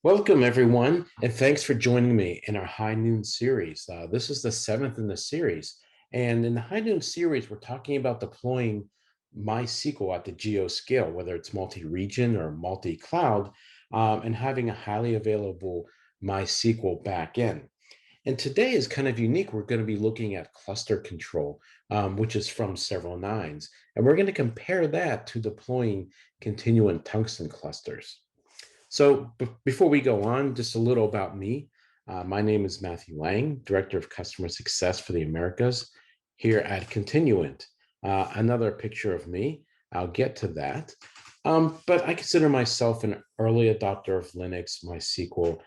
Welcome, everyone, and thanks for joining me in our High Noon series. This is the seventh in the series. And in the High Noon series, we're talking about deploying MySQL at the Geo-Scale, whether it's multi-region or multi-cloud, and having a highly available MySQL backend. And today is kind of unique. We're going to be looking at cluster control, which is from Severalnines. And we're going to compare that to deploying Continuent Tungsten clusters. So before we go on, just a little about me. My name is Matthew Lang, Director of Customer Success for the Americas here at Continuent. Another picture of me, I'll get to that. But I consider myself an early adopter of Linux, MySQL,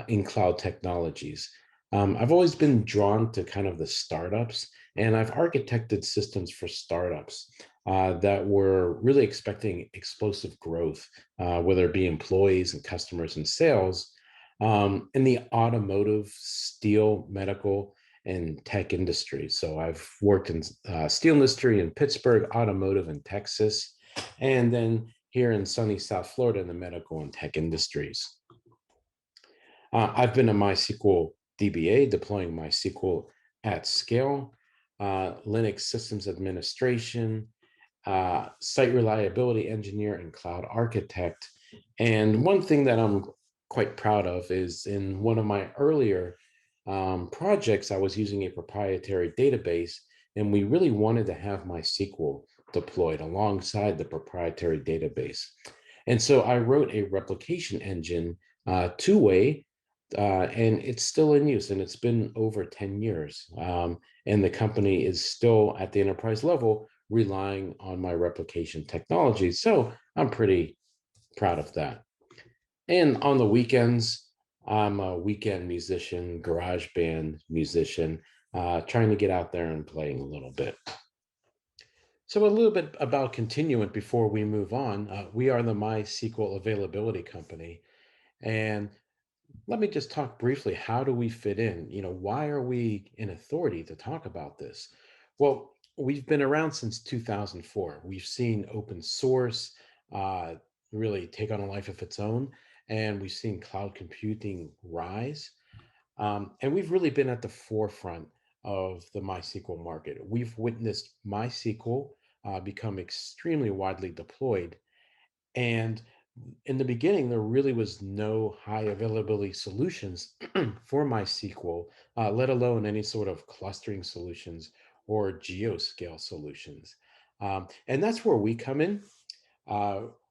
in cloud technologies. I've always been drawn to kind of the startups, and I've architected systems for startups that were really expecting explosive growth, whether it be employees and customers and sales, in the automotive, steel, medical, and tech industry. So I've worked in steel industry in Pittsburgh, automotive in Texas, and then here in sunny South Florida in the medical and tech industries. I've been a MySQL DBA, deploying MySQL at scale, Linux systems administration, site reliability engineer, and cloud architect. And one thing that I'm quite proud of is in one of my earlier projects, I was using a proprietary database, and we really wanted to have MySQL deployed alongside the proprietary database. And so I wrote a replication engine, two-way, and it's still in use, and it's been over 10 years. And the company is still at the enterprise level relying on my replication technology. So I'm pretty proud of that. And on the weekends, I'm a weekend musician, garage band musician, trying to get out there and playing a little bit. So a little bit about Continuent before we move on. We are the MySQL availability company. And let me just talk briefly. How do we fit in? Why are we in authority to talk about this? Well, we've been around since 2004. We've seen open source really take on a life of its own, and we've seen cloud computing rise. And we've really been at the forefront of the MySQL market. We've witnessed MySQL become extremely widely deployed. And in the beginning, there really was no high availability solutions for MySQL, let alone any sort of clustering solutions or Geo-Scale solutions. And that's where we come in.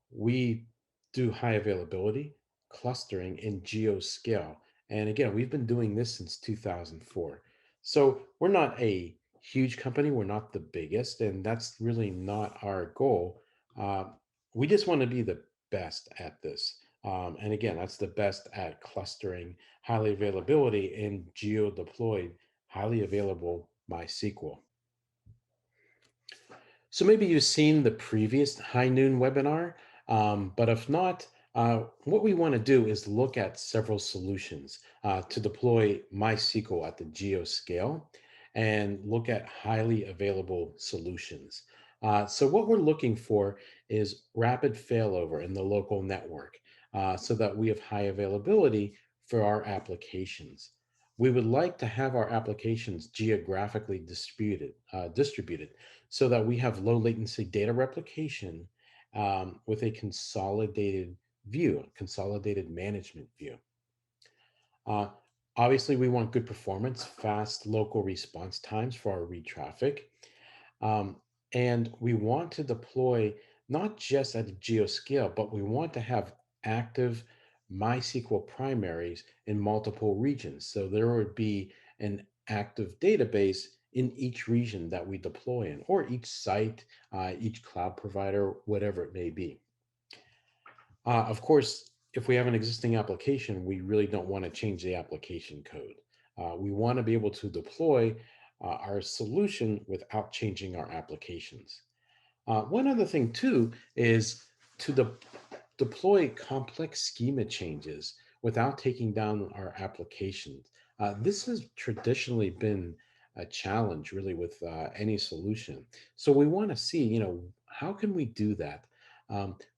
We do high availability, clustering, and Geo-Scale. And again, we've been doing this since 2004. So we're not a huge company. We're not the biggest, and that's really not our goal. We just want to be the best at this. And again, that's the best at clustering, highly availability, and geo-deployed, highly available MySQL. So maybe you've seen the previous High Noon webinar, but if not, what we want to do is look at several solutions to deploy MySQL at the Geo-Scale and look at highly available solutions. So what we're looking for is rapid failover in the local network so that we have high availability for our applications. We would like to have our applications geographically distributed so that we have low latency data replication with a consolidated view, a consolidated management view. Uh, Obviously, we want good performance, fast local response times for our read traffic. And we want to deploy not just at a Geoscale, but we want to have active MySQL primaries in multiple regions. So there would be an active database in each region that we deploy in, or each site, each cloud provider, whatever it may be. Of course, if we have an existing application, we really don't want to change the application code. We want to be able to deploy our solution without changing our applications. One other thing too is to deploy complex schema changes without taking down our applications. This has traditionally been a challenge really with any solution. So we want to see, how can we do that?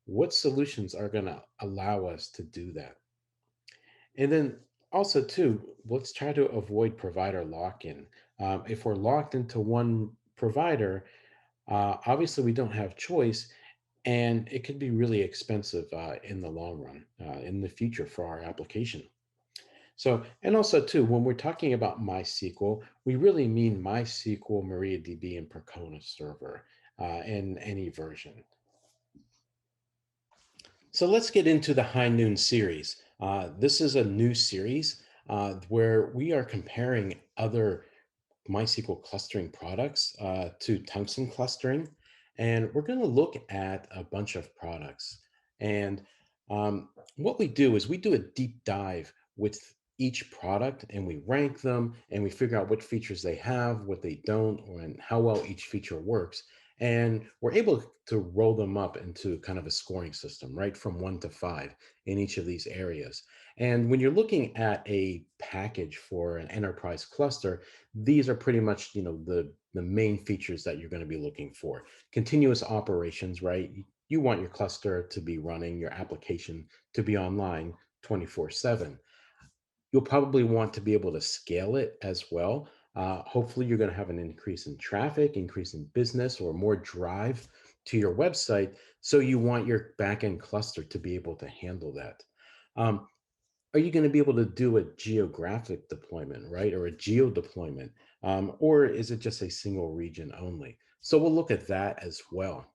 What solutions are going to allow us to do that? And then also too, let's try to avoid provider lock-in. If we're locked into one provider, obviously we don't have choice, and it could be really expensive in the long run, in the future for our application. So, and also too, when we're talking about MySQL, we really mean MySQL, MariaDB, and Percona Server in any version. So let's get into the High Noon series. This is a new series where we are comparing other MySQL clustering products to Tungsten clustering. And we're going to look at a bunch of products. And what we do is we do a deep dive with each product and we rank them and we figure out what features they have, what they don't, and how well each feature works. And we're able to roll them up into kind of a scoring system, right? From 1 to 5 in each of these areas. And when you're looking at a package for an enterprise cluster, these are pretty much, the main features that you're going to be looking for. Continuous operations, right? You want your cluster to be running, your application to be online 24/7. You'll probably want to be able to scale it as well. Hopefully, you're going to have an increase in traffic, increase in business, or more drive to your website. So you want your backend cluster to be able to handle that. Um, are you going to be able to do a geographic deployment, right? Or a geo deployment? Or is it just a single region only? So we'll look at that as well.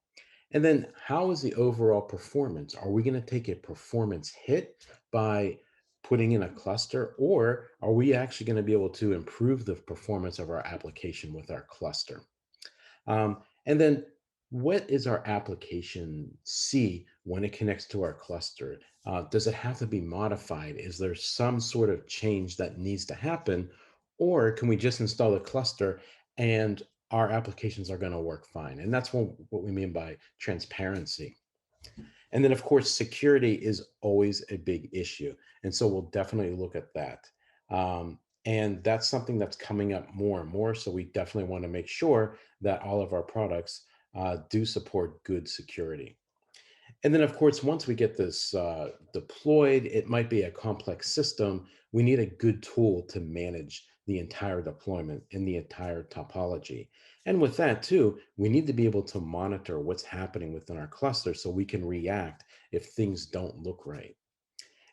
And then how is the overall performance? Are we going to take a performance hit by putting in a cluster, or are we actually going to be able to improve the performance of our application with our cluster? And then what is our application see when it connects to our cluster? Does it have to be modified? Is there some sort of change that needs to happen? Or can we just install a cluster and our applications are going to work fine? And that's what we mean by transparency. And then, of course, security is always a big issue. And so we'll definitely look at that. And that's something that's coming up more and more. So we definitely want to make sure that all of our products do support good security. And then, of course, once we get this deployed, it might be a complex system. We need a good tool to manage the entire deployment in the entire topology. And with that, too, we need to be able to monitor what's happening within our cluster so we can react if things don't look right.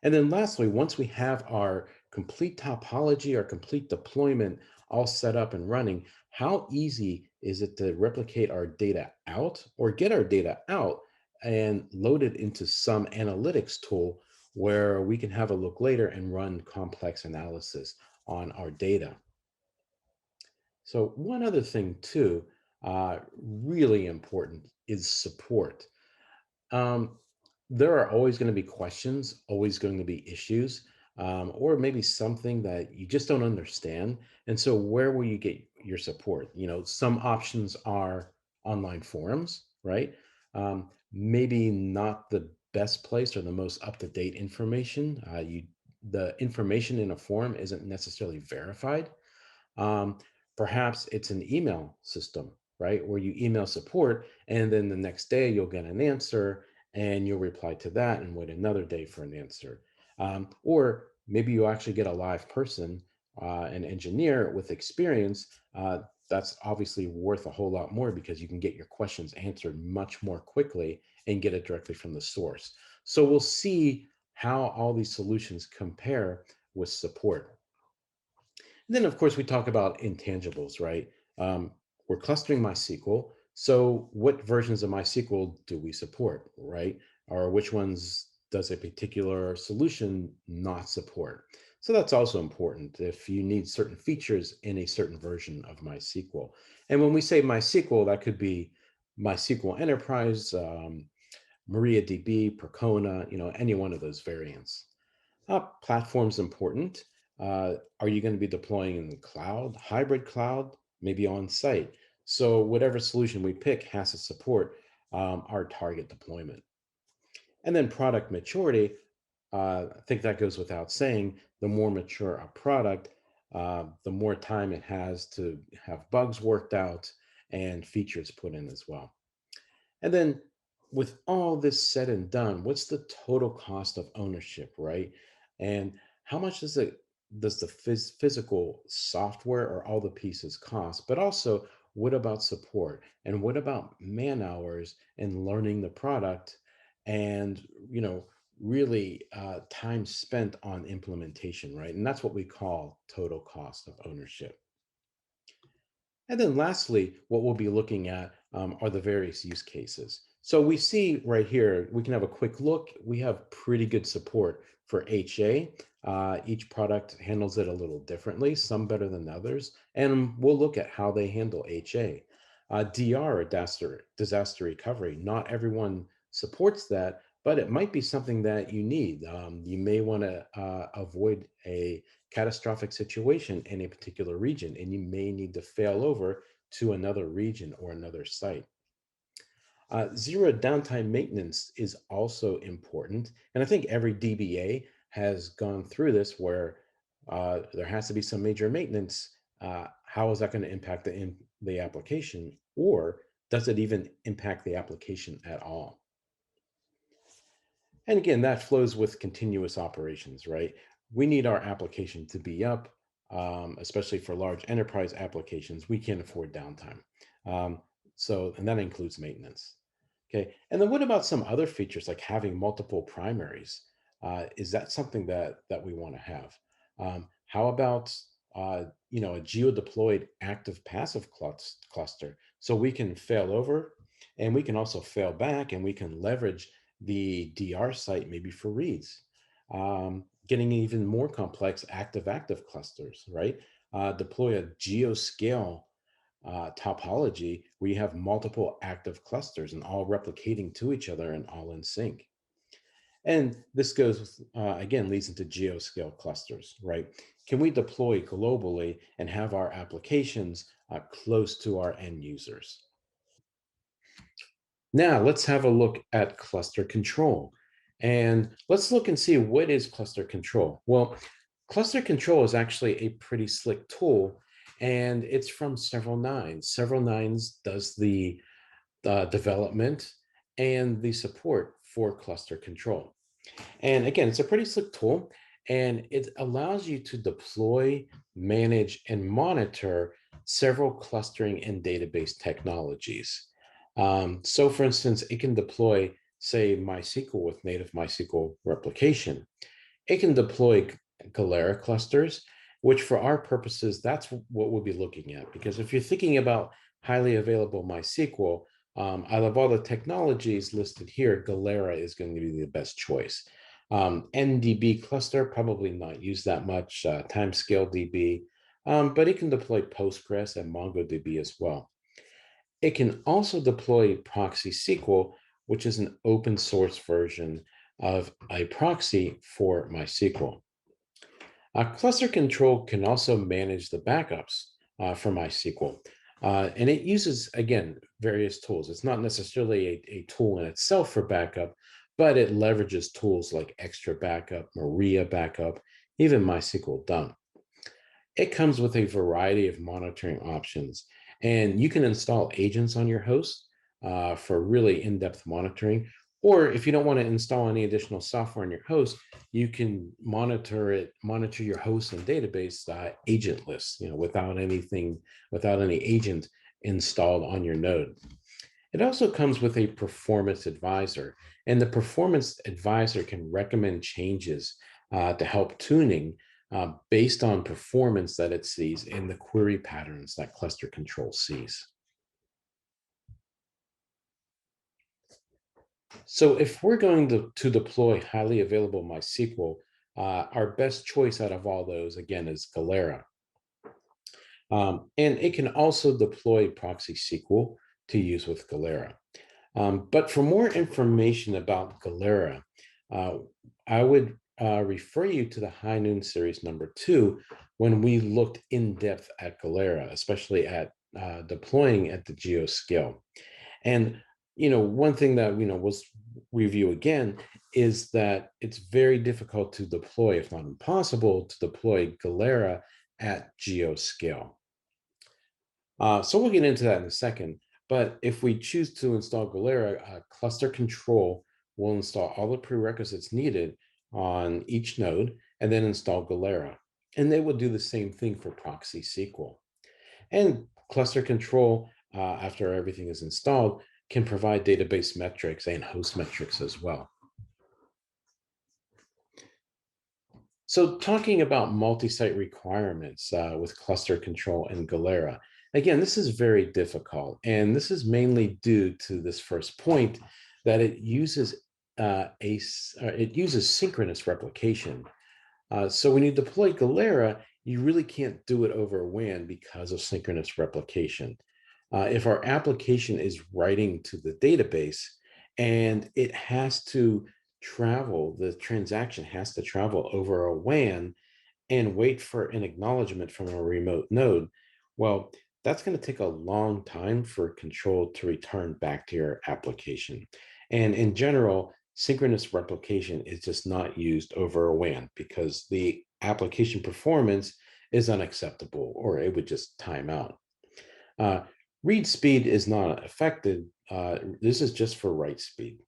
And then lastly, once we have our complete topology, our complete deployment all set up and running, how easy is it to replicate our data out or get our data out and load it into some analytics tool where we can have a look later and run complex analysis on our data? So one other thing too, really important, is support. Um, there are always going to be questions, always going to be issues, or maybe something that you just don't understand. And so, where will you get your support? Some options are online forums, right? Maybe not the best place or the most up to date information. The information in a forum isn't necessarily verified. um, Perhaps it's an email system, right? Where you email support and then the next day you'll get an answer and you'll reply to that and wait another day for an answer. Or maybe you actually get a live person, an engineer with experience. That's obviously worth a whole lot more because you can get your questions answered much more quickly and get it directly from the source. So we'll see how all these solutions compare with support. And then, of course, we talk about intangibles, right? We're clustering MySQL. So, what versions of MySQL do we support, right? Or which ones does a particular solution not support? So, that's also important if you need certain features in a certain version of MySQL. And when we say MySQL, that could be MySQL Enterprise, MariaDB, Percona, any one of those variants. Platform's important. Are you going to be deploying in the cloud, hybrid cloud, maybe on site? So whatever solution we pick has to support our target deployment. And then product maturity, I think that goes without saying. The more mature a product, the more time it has to have bugs worked out and features put in as well. And then with all this said and done, what's the total cost of ownership, right? And how much does the physical software or all the pieces cost? But also, what about support? And what about man hours and learning the product? And, really time spent on implementation, right? And that's what we call total cost of ownership. And then lastly, what we'll be looking at are the various use cases. So we see right here, we can have a quick look. We have pretty good support for HA. Each product handles it a little differently, some better than others. And we'll look at how they handle HA. DR, or disaster recovery, not everyone supports that, but it might be something that you need. You may want to avoid a catastrophic situation in a particular region, and you may need to fail over to another region or another site. Zero downtime maintenance is also important. And I think every DBA has gone through this where there has to be some major maintenance. How is that going to impact the application? Or does it even impact the application at all? And again, that flows with continuous operations, right? We need our application to be up, especially for large enterprise applications. We can't afford downtime. Um, and that includes maintenance. Okay. And then what about some other features like having multiple primaries? Is that something that we want to have? How about a geo-deployed active passive cluster? So we can fail over and we can also fail back and we can leverage the DR site maybe for reads. Getting even more complex active clusters, right? Deploy a Geo-Scale topology where you have multiple active clusters and all replicating to each other and all in sync. And this goes, again, leads into Geoscale clusters, right? Can we deploy globally and have our applications close to our end users? Now let's have a look at cluster control. And let's look and see what is cluster control. Well, cluster control is actually a pretty slick tool, and it's from Severalnines. Severalnines does the development and the support for cluster control. And again, it's a pretty slick tool, and it allows you to deploy, manage, and monitor several clustering and database technologies. So, for instance, it can deploy, say, MySQL with native MySQL replication. It can deploy Galera clusters, which for our purposes, that's what we'll be looking at. Because if you're thinking about highly available MySQL, out of all the technologies listed here, Galera is going to be the best choice. NDB cluster, probably not used that much, timescale DB, but it can deploy Postgres and MongoDB as well. It can also deploy Proxy SQL, which is an open source version of a proxy for MySQL. Cluster Control can also manage the backups for MySQL. And it uses, again, various tools. It's not necessarily a tool in itself for backup, but it leverages tools like Extra Backup, Maria Backup, even MySQL Dump. It comes with a variety of monitoring options, and you can install agents on your host for really in-depth monitoring. Or if you don't want to install any additional software on your host, you can monitor your host and database agentless, without any agent installed on your node. It also comes with a performance advisor, and the performance advisor can recommend changes to help tuning based on performance that it sees in the query patterns that cluster control sees. So if we're going to deploy highly available MySQL, our best choice out of all those, again, is Galera. And it can also deploy Proxy SQL to use with Galera. But for more information about Galera, uh, I would refer you to the High Noon Series #2 when we looked in depth at Galera, especially at deploying at the Geoscale. And one thing that was review again is that it's very difficult to deploy, if not impossible, to deploy Galera at Geoscale. So we'll get into that in a second. But if we choose to install Galera, cluster control will install all the prerequisites needed on each node, and then install Galera. And they will do the same thing for proxy SQL. And cluster control, after everything is installed, can provide database metrics and host metrics as well. So talking about multi-site requirements with cluster control and Galera, again, this is very difficult. And this is mainly due to this first point that it uses synchronous replication. So when you deploy Galera, you really can't do it over WAN because of synchronous replication. If our application is writing to the database and it has to travel, the transaction has to travel over a WAN and wait for an acknowledgement from a remote node, well, that's going to take a long time for control to return back to your application. And in general, synchronous replication is just not used over a WAN because the application performance is unacceptable or it would just time out. Uh, Read speed is not affected. This is just for write speed.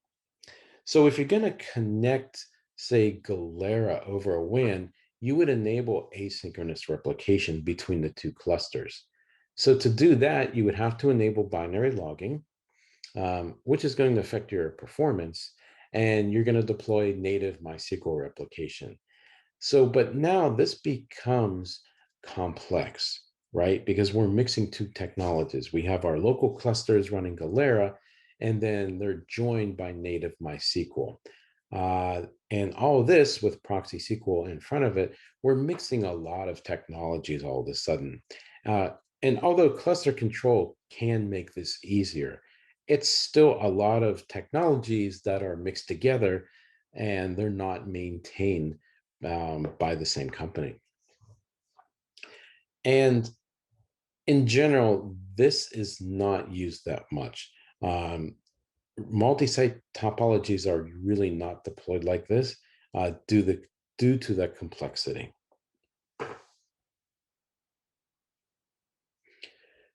So if you're going to connect, say, Galera over a WAN, you would enable asynchronous replication between the two clusters. So to do that, you would have to enable binary logging, which is going to affect your performance, and you're going to deploy native MySQL replication. So, but now this becomes complex, right? Because we're mixing two technologies. We have our local clusters running Galera, and then they're joined by native MySQL. And all of this with proxy SQL in front of it, we're mixing a lot of technologies all of a sudden. Uh, and although cluster control can make this easier, it's still a lot of technologies that are mixed together and they're not maintained by the same company. And in general, this is not used that much. Multi-site topologies are really not deployed like this due to the complexity.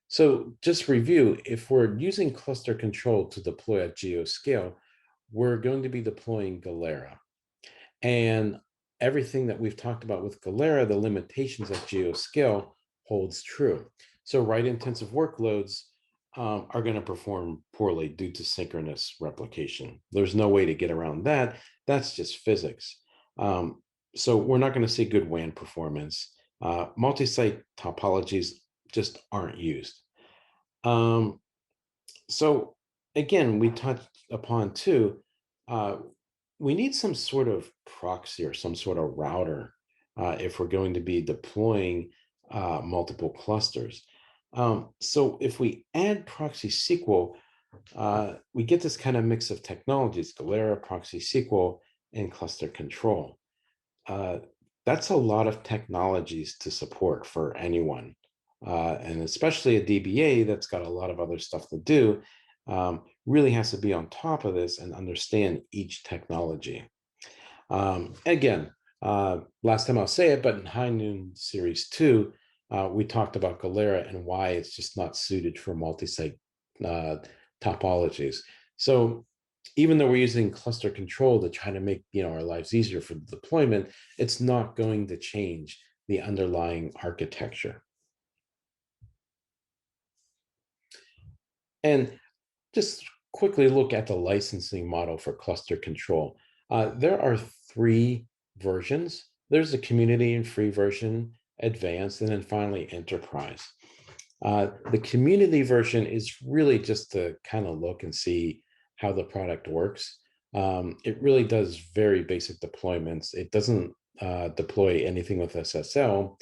So just review, if we're using cluster control to deploy at Geoscale, we're going to be deploying Galera. And everything that we've talked about with Galera, the limitations of Geoscale holds true. So write-intensive workloads are going to perform poorly due to synchronous replication. There's no way to get around that. That's just physics. So we're not going to see good WAN performance. Multi-site topologies just aren't used. So again, we touched upon too, we need some sort of proxy or some sort of router if we're going to be deploying multiple clusters. So if we add proxy SQL, we get this kind of mix of technologies, Galera, proxy SQL, and cluster control. That's a lot of technologies to support for anyone. And especially a DBA that's got a lot of other stuff to do, really has to be on top of this and understand each technology. Again, last time I'll say it, but in High Noon Series 2, we talked about Galera and why it's just not suited for multi-site topologies. So even though we're using cluster control to try to make our lives easier for the deployment, it's not going to change the underlying architecture. And just quickly look at the licensing model for cluster control. There are 3 versions. There's the community and free version, advanced, and then finally enterprise. The community version is really just to kind of look and see how the product works. It really does very basic deployments. It doesn't deploy anything with SSL.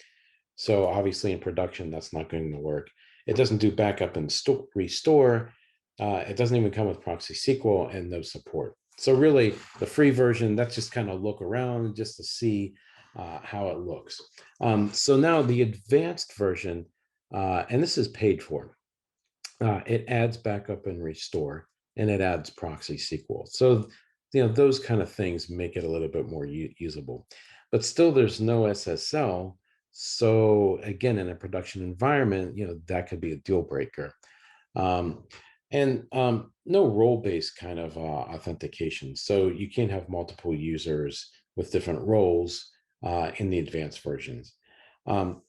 So obviously in production, that's not going to work. It doesn't do backup and restore. It doesn't even come with proxy SQL and no support. So really the free version, that's just kind of look around just to see how it looks. So now the advanced version, and this is paid for, it adds backup and restore, and it adds proxy SQL. So, those kind of things make it a little bit more usable, but still there's no SSL. So again, in a production environment, that could be a deal breaker. No role-based kind of authentication. So you can't have multiple users with different roles in the advanced versions. Um,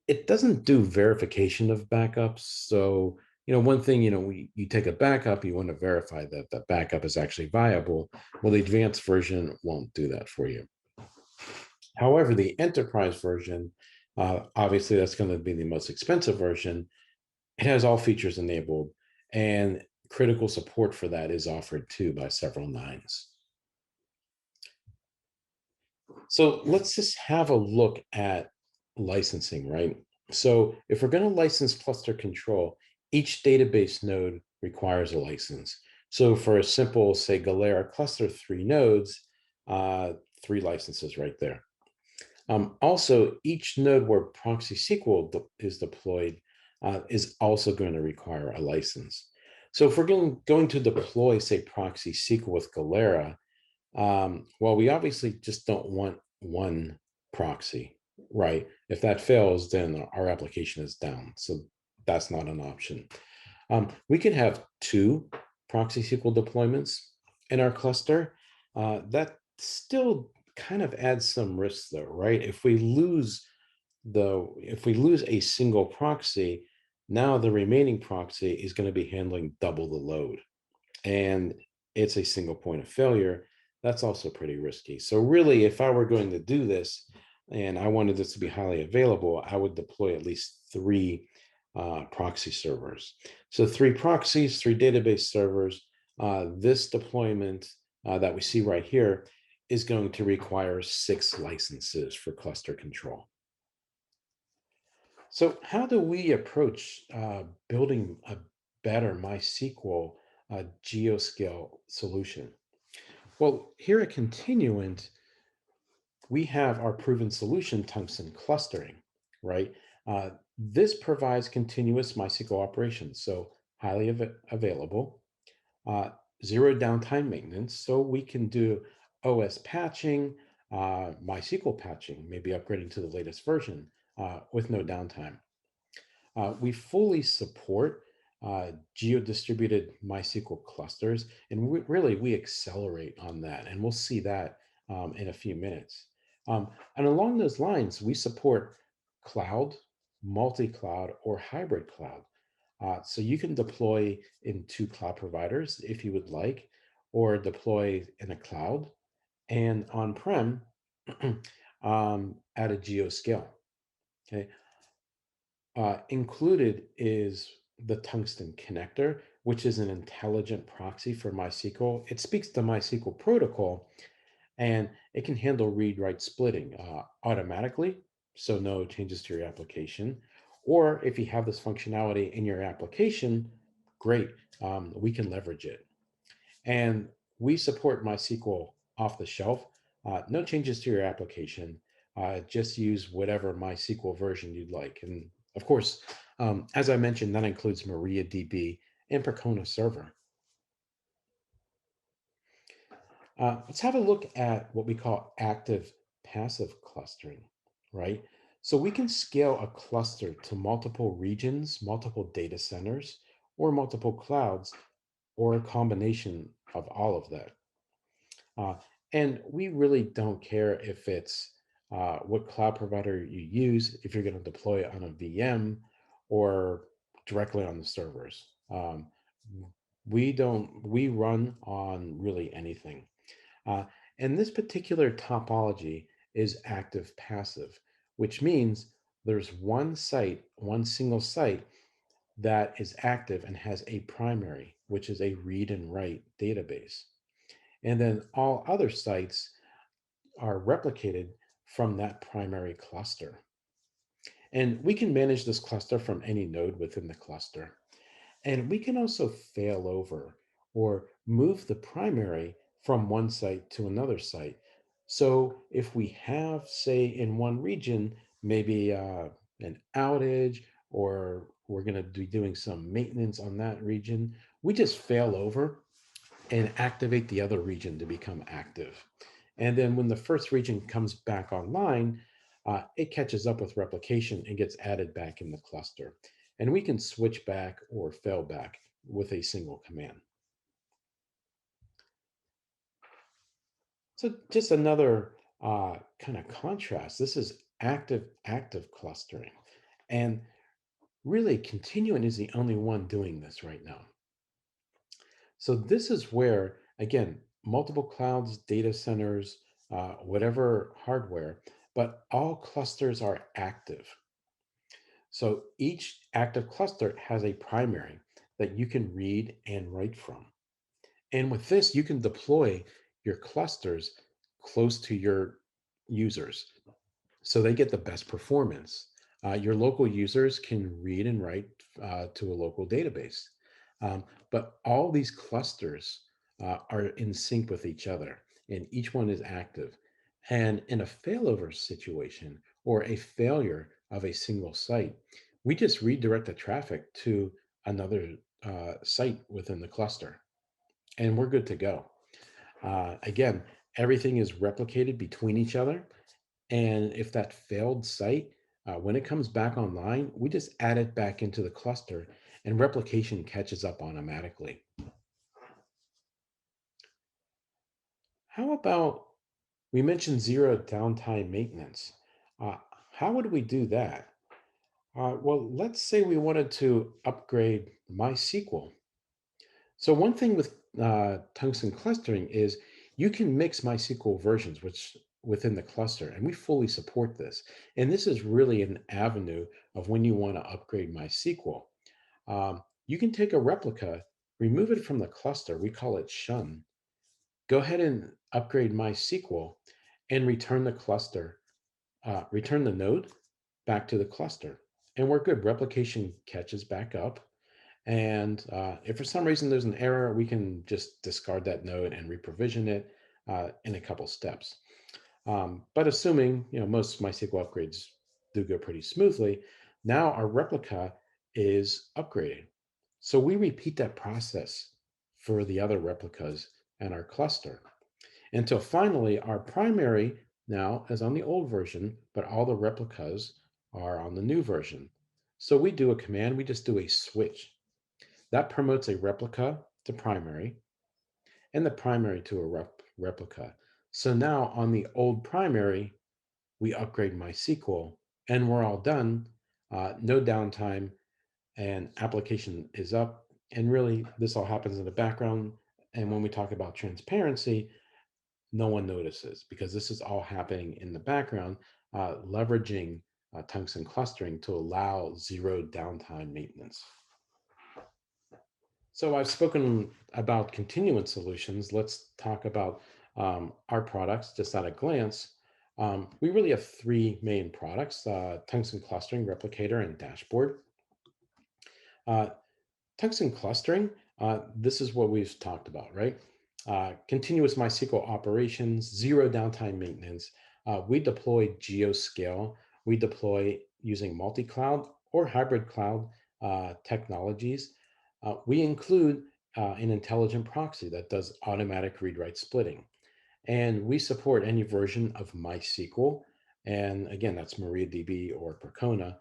it doesn't do verification of backups. So, one thing, you take a backup, you want to verify that the backup is actually viable. Well, the advanced version won't do that for you. However, the enterprise version, obviously that's going to be the most expensive version. It has all features enabled, and critical support for that is offered too by Severalnines. So let's just have a look at licensing, right? So if we're going to license cluster control, each database node requires a license. So for a simple, say, Galera cluster, 3 nodes, 3 licenses right there. Also, each node where proxy SQL is deployed is also going to require a license. So if we're going to deploy, say, proxy SQL with Galera, well, we obviously just don't want one proxy, right? If that fails, then our application is down. So that's not an option. We can have 2 proxy SQL deployments in our cluster. That still kind of adds some risk though, right? If we lose a single proxy, now the remaining proxy is going to be handling double the load, and it's a single point of failure. That's also pretty risky. So really, if I were going to do this and I wanted this to be highly available, I would deploy at least 3 proxy servers. So 3 proxies, 3 database servers. This deployment that we see right here is going to require 6 licenses for cluster control. So how do we approach building a better MySQL Geoscale solution? Well, here at Continuent, we have our proven solution, Tungsten Clustering, right? This provides continuous MySQL operations, so highly available, uh, 0 downtime maintenance, so we can do OS patching, MySQL patching, maybe upgrading to the latest version with no downtime. We fully support geo-distributed MySQL clusters, and we accelerate on that, and we'll see that in a few minutes. And along those lines, we support cloud, multi-cloud, or hybrid cloud. So you can deploy in 2 cloud providers if you would like, or deploy in a cloud and on-prem at a Geoscale. Okay. Included is the Tungsten Connector, which is an intelligent proxy for MySQL. It speaks to MySQL protocol, and it can handle read-write splitting automatically, so no changes to your application. Or if you have this functionality in your application, great, we can leverage it. And we support MySQL off the shelf. No changes to your application. Just use whatever MySQL version you'd like. And of course, as I mentioned, that includes MariaDB and Percona Server. Let's have a look at what we call active passive clustering, right? So we can scale a cluster to multiple regions, multiple data centers, or multiple clouds, or a combination of all of that. Uh, and we really don't care if it's what cloud provider you use, if you're going to deploy it on a VM or directly on the servers. We run on really anything. Uh, and this particular topology is active passive, which means there's one single site that is active and has a primary, which is a read and write database. And then all other sites are replicated from that primary cluster. And we can manage this cluster from any node within the cluster. And we can also fail over or move the primary from one site to another site. So if we have, say, in one region, maybe an outage, or we're going to be doing some maintenance on that region, we just fail over and activate the other region to become active. And then when the first region comes back online, it catches up with replication and gets added back in the cluster. And we can switch back or fail back with a single command. So just another kind of contrast. This is active clustering. And really, Continuent is the only one doing this right now. So this is where, again, multiple clouds, data centers, whatever hardware, but all clusters are active. So each active cluster has a primary that you can read and write from. And with this, you can deploy your clusters close to your users so they get the best performance. Your local users can read and write to a local database. But all these clusters are in sync with each other, and each one is active. And in a failover situation or a failure of a single site, we just redirect the traffic to another site within the cluster, and we're good to go. Again, everything is replicated between each other, and if that failed site, when it comes back online, we just add it back into the cluster and replication catches up automatically. How about we mentioned zero downtime maintenance? Uh, how would we do that? Well, let's say we wanted to upgrade MySQL. So one thing with tungsten clustering is you can mix MySQL versions, which within the cluster, and we fully support this. And this is really an avenue of when you want to upgrade MySQL. You can take a replica, remove it from the cluster. We call it shun. Go ahead and upgrade MySQL, and return the node back to the cluster, and we're good. Replication catches back up, and if for some reason there's an error, we can just discard that node and reprovision it in a couple steps. But assuming most MySQL upgrades do go pretty smoothly, now our replica is upgraded. So we repeat that process for the other replicas and our cluster until finally our primary now is on the old version, but all the replicas are on the new version. So we do a command, we just do a switch. That promotes a replica to primary and the primary to a replica. So now on the old primary, we upgrade MySQL and we're all done. No downtime, and application is up. And really, this all happens in the background. And when we talk about transparency, no one notices because this is all happening in the background, leveraging tungsten clustering to allow zero downtime maintenance. So I've spoken about continuous solutions. Let's talk about our products just at a glance. We really have three main products: Tungsten Clustering, Replicator, and Dashboard. Uh, Tungsten Clustering, this is what we've talked about, right? Continuous MySQL operations, zero downtime maintenance. We deploy Geo-Scale. We deploy using multi-cloud or hybrid cloud technologies. We include an intelligent proxy that does automatic read-write splitting. And we support any version of MySQL. And again, that's MariaDB or Percona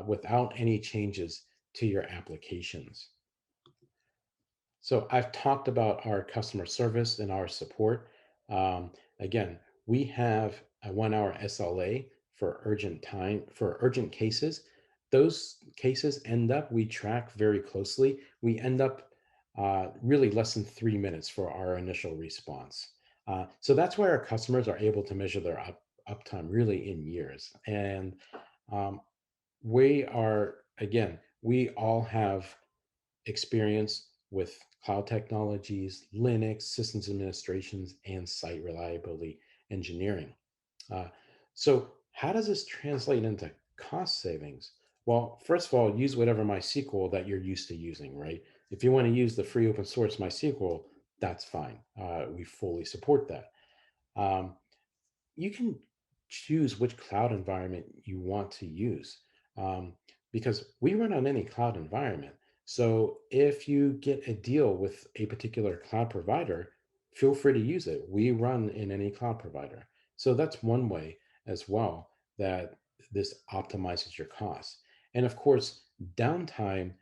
without any changes to your applications. So I've talked about our customer service and our support. Again, we have a 1 hour SLA for urgent cases. Those cases we track very closely. We end up really less than 3 minutes for our initial response. So that's why our customers are able to measure their uptime really in years. And um, we all have experience with cloud technologies, Linux, systems administrations, and site reliability engineering. Uh, so, how does this translate into cost savings? Well, first of all, use whatever MySQL that you're used to using, right? If you want to use the free open source MySQL, that's fine. We fully support that. Um, you can choose which cloud environment you want to use um, because we run on any cloud environment. So if you get a deal with a particular cloud provider, feel free to use it. We run in any cloud provider. So that's one way as well that this optimizes your costs. And of course, downtime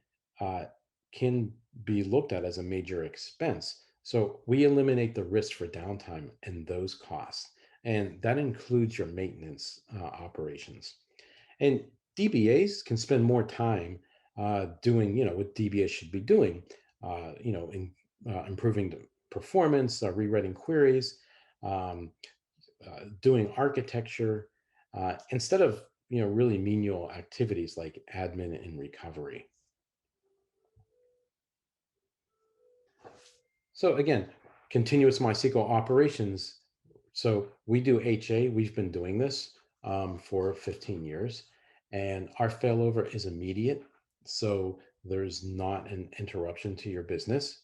uh, can be looked at as a major expense. So we eliminate the risk for downtime and those costs. and that includes your maintenance operations. And DBAs can spend more time doing, what DBAs should be doing, improving the performance, rewriting queries, um, doing architecture, instead of, really menial activities like admin and recovery. So again, continuous MySQL operations. So we do HA. We've been doing this for 15 years, and our failover is immediate. So there's not an interruption to your business.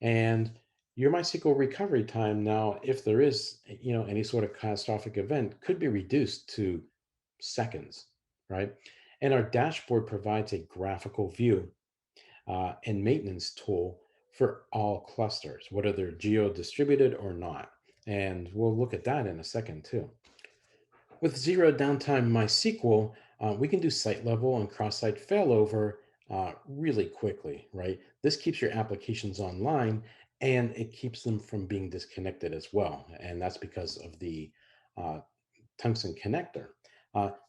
And your MySQL recovery time now, if there is, any sort of catastrophic event, could be reduced to seconds, right? And our dashboard provides a graphical view and maintenance tool for all clusters, whether they're geo-distributed or not. And we'll look at that in a second too. With zero downtime MySQL, we can do site level and cross-site failover really quickly, right? This keeps your applications online and it keeps them from being disconnected as well. And that's because of the uh, Tungsten Connector.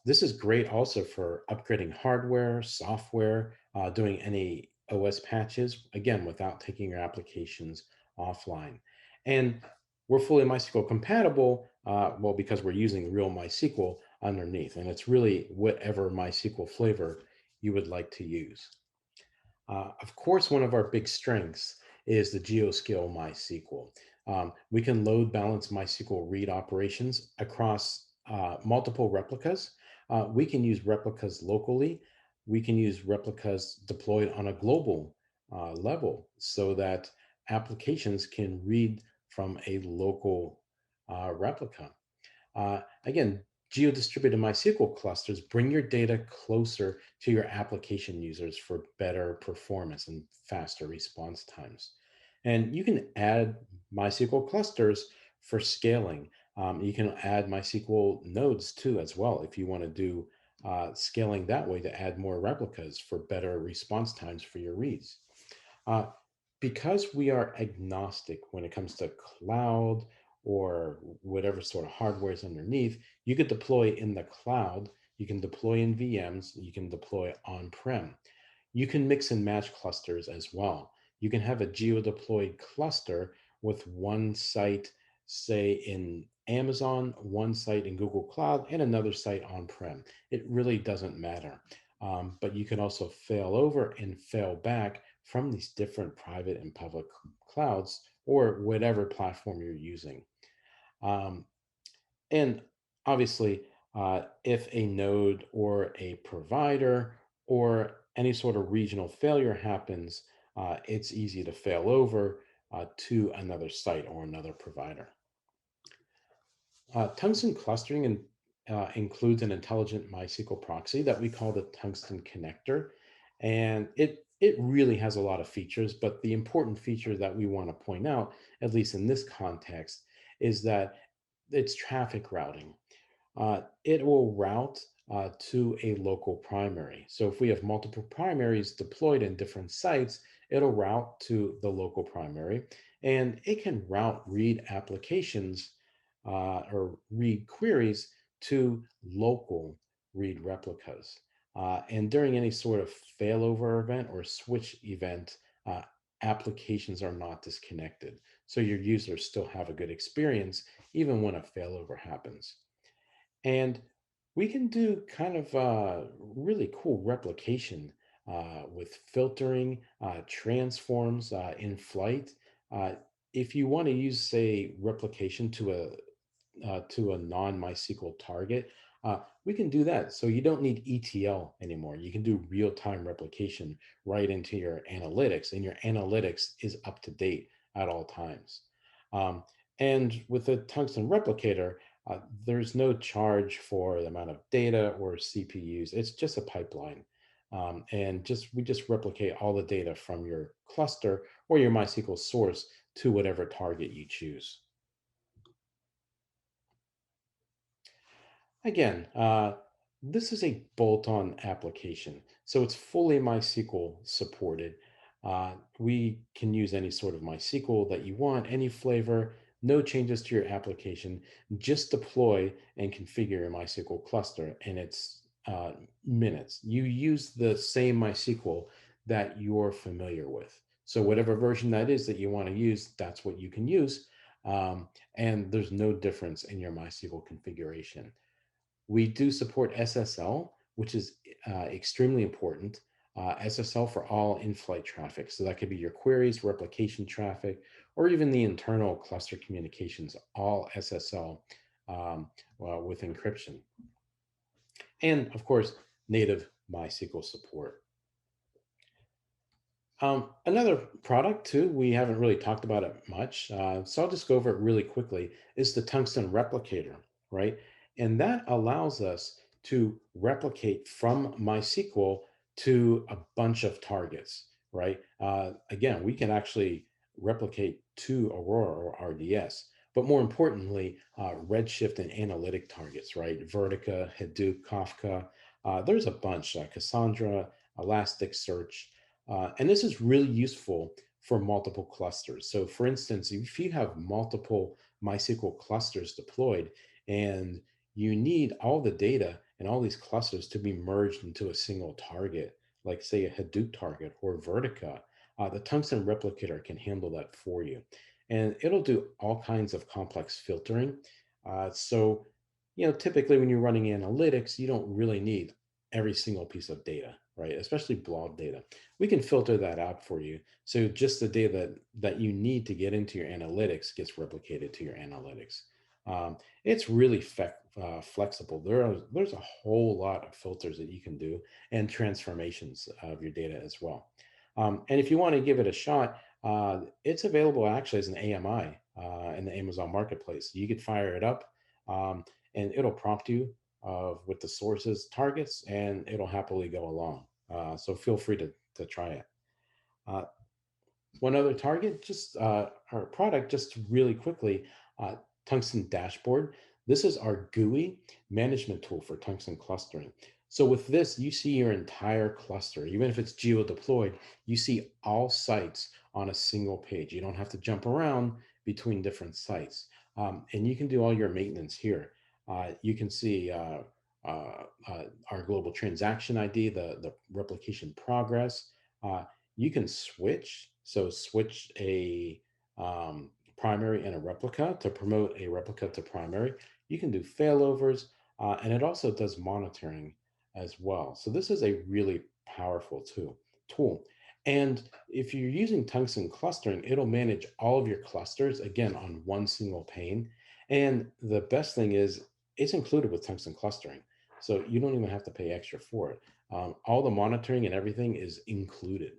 This is great also for upgrading hardware, software, doing any OS patches, again, without taking your applications offline. And we're fully MySQL compatible, well, because we're using real MySQL underneath, and it's really whatever MySQL flavor you would like to use. Of course, one of our big strengths is the Geoscale MySQL. We can load balance MySQL read operations across multiple replicas. We can use replicas locally. We can use replicas deployed on a global level so that applications can read from a local replica. Again, geo-distributed MySQL clusters bring your data closer to your application users for better performance and faster response times. And you can add MySQL clusters for scaling. You can add MySQL nodes too, as well, if you want to do scaling that way to add more replicas for better response times for your reads. Uh, because we are agnostic when it comes to cloud or whatever sort of hardware is underneath, you could deploy in the cloud, you can deploy in VMs, you can deploy on-prem. You can mix and match clusters as well. You can have a geo-deployed cluster with one site, say in Amazon, one site in Google Cloud, and another site on-prem. It really doesn't matter. But you can also fail over and fail back from these different private and public clouds or whatever platform you're using. Um, and obviously, if a node or a provider or any sort of regional failure happens, it's easy to fail over to another site or another provider. Tungsten clustering includes an intelligent MySQL proxy that we call the Tungsten Connector. And it really has a lot of features, but the important feature that we want to point out, at least in this context, is that it's traffic routing. It will route to a local primary. So if we have multiple primaries deployed in different sites, it'll route to the local primary, and it can route read applications or read queries to local read replicas. And during any sort of failover event or switch event, applications are not disconnected. So your users still have a good experience even when a failover happens. And we can do kind of really cool replication with filtering, transforms in flight. Uh, if you want to use, say, replication to a non-MySQL target, we can do that. So you don't need ETL anymore. You can do real-time replication right into your analytics, and your analytics is up to date at all times. Um, and with the Tungsten Replicator, there's no charge for the amount of data or CPUs. It's just a pipeline. And we just replicate all the data from your cluster or your MySQL source to whatever target you choose. Again, this is a bolt-on application, so it's fully MySQL supported. We can use any sort of MySQL that you want, any flavor. no changes to your application. Just deploy and configure your MySQL cluster, and it's minutes. You use the same MySQL that you're familiar with. So whatever version that is that you want to use, that's what you can use. And there's no difference in your MySQL configuration. We do support SSL, which is extremely important. SSL for all in-flight traffic. So that could be your queries, replication traffic, or even the internal cluster communications, all SSL with encryption. And of course, native MySQL support. Another product too, we haven't really talked about it much, so I'll just go over it really quickly, is the Tungsten Replicator, right? And that allows us to replicate from MySQL to a bunch of targets, right? Again, we can actually replicate to Aurora or RDS, but more importantly, Redshift and analytic targets, right? Vertica, Hadoop, Kafka, there's a bunch, Cassandra, Elasticsearch, and this is really useful for multiple clusters. So for instance, if you have multiple MySQL clusters deployed and you need all the data and all these clusters to be merged into a single target, like say a Hadoop target or Vertica, the Tungsten Replicator can handle that for you. And it'll do all kinds of complex filtering. So, typically when you're running analytics, you don't really need every single piece of data, right? Especially blob data. We can filter that out for you. So just the data that you need to get into your analytics gets replicated to your analytics. It's really flexible. There's a whole lot of filters that you can do and transformations of your data as well. And if you want to give it a shot, it's available actually as an AMI in the Amazon Marketplace. You could fire it up and it'll prompt you with the sources targets, and it'll happily go along. So feel free to try it. Uh, One other target, just our product, just really quickly, Tungsten Dashboard. This is our GUI management tool for tungsten clustering. So with this, you see your entire cluster. Even if it's geo-deployed, you see all sites on a single page. You don't have to jump around between different sites. And you can do all your maintenance here. You can see our global transaction ID, the replication progress. You can switch. So switch a primary and a replica to promote a replica to primary. You can do failovers, and it also does monitoring as well. So this is a really powerful tool. And if you're using tungsten clustering, it'll manage all of your clusters again on one single pane. And the best thing is it's included with tungsten clustering. So you don't even have to pay extra for it. All the monitoring and everything is included.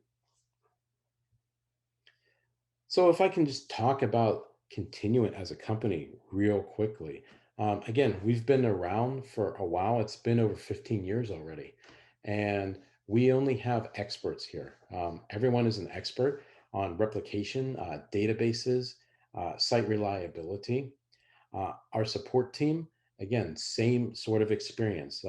So if I can just talk about Continuent as a company real quickly. Again, we've been around for a while. It's been over 15 years already. And we only have experts here. Everyone is an expert on replication, databases, site reliability. Our support team, again, same sort of experience.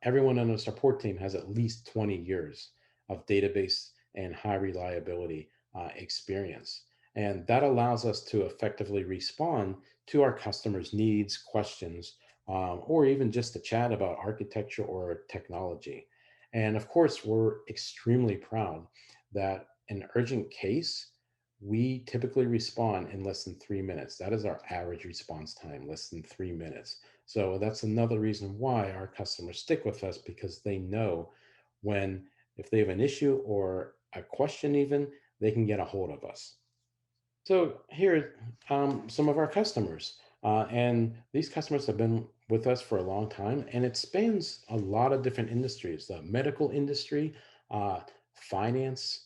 Everyone on the support team has at least 20 years of database and high reliability experience. And that allows us to effectively respond to our customers' needs, questions, or even just to chat about architecture or technology. And of course, we're extremely proud that an urgent case, we typically respond in less than 3 minutes. That is our average response time, less than 3 minutes. So that's another reason why our customers stick with us, because they know when, if they have an issue or a question even, they can get a hold of us. So here are some of our customers. And these customers have been with us for a long time, and it spans a lot of different industries: the medical industry, finance,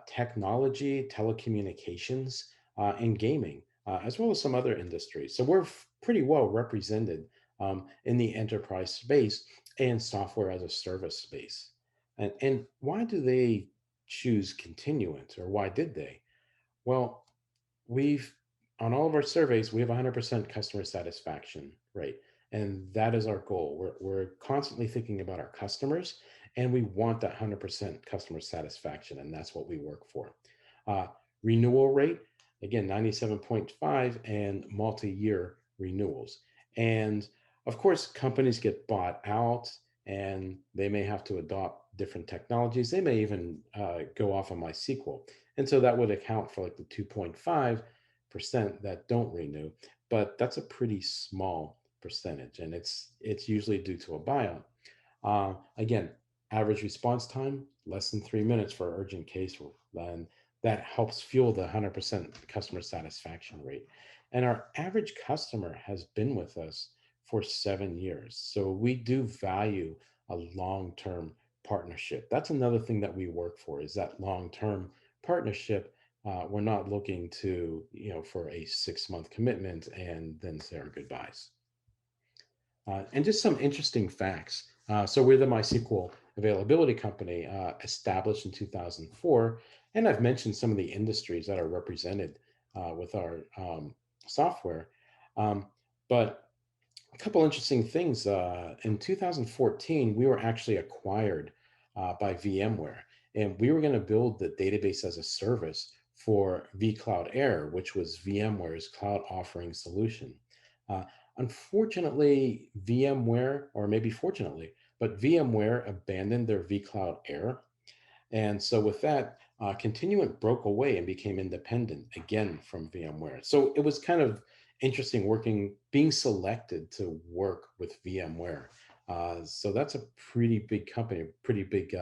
technology, telecommunications, and gaming, as well as some other industries. So we're pretty well represented in the enterprise space and software as a service space. And why do they choose Continuent, or why did they? Well, we've on all of our surveys, we have 100% customer satisfaction rate. And that is our goal. We're constantly thinking about our customers, and we want that 100% customer satisfaction. And that's what we work for. Uh, Renewal rate, Again, 97.5 and multi-year renewals. And of course, companies get bought out and they may have to adopt different technologies. They may even go off of MySQL. And so that would account for like the 2.5% that don't renew. But that's a pretty small percentage. And it's usually due to a buyout. Again, average response time, less than 3 minutes for an urgent case. And that helps fuel the 100% customer satisfaction rate. And our average customer has been with us for 7 years. So we do value a long-term partnership. That's another thing that we work for is that long-term partnership. We're not looking to, for a 6-month commitment and then say our goodbyes. And just some interesting facts. So we're the MySQL availability company established in 2004. And I've mentioned some of the industries that are represented with our software. Um, but a couple interesting things. In 2014, we were actually acquired by VMware. And we were going to build the database as a service for vCloud Air, which was VMware's cloud offering solution. Uh, Unfortunately, VMware, or maybe fortunately, but VMware abandoned their vCloud Air. And so with that, Continuent broke away and became independent again from VMware. So it was kind of interesting being selected to work with VMware. So that's a pretty big company, pretty big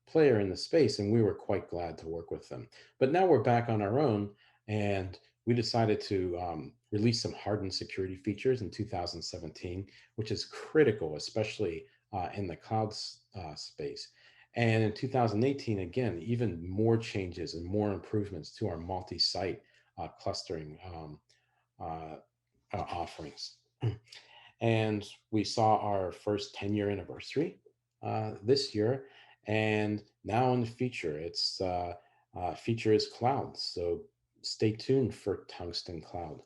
player in the space, and we were quite glad to work with them. But now we're back on our own, and we decided to release some hardened security features in 2017, which is critical, especially in the cloud space. And in 2018, again, even more changes and more improvements to our multi-site clustering uh, offerings. And we saw our first 10-year anniversary this year. And now in the future, feature is cloud. So stay tuned for Tungsten Cloud.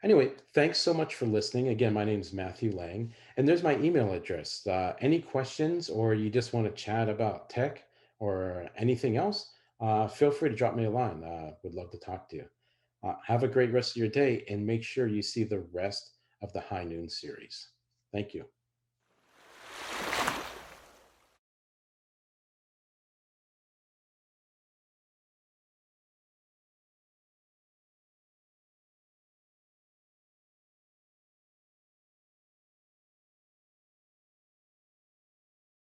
Anyway, thanks so much for listening. Again, my name is Matthew Lang, and there's my email address. Any questions or you just want to chat about tech or anything else, feel free to drop me a line. Would love to talk to you. Have a great rest of your day and make sure you see the rest of the High Noon series. Thank you.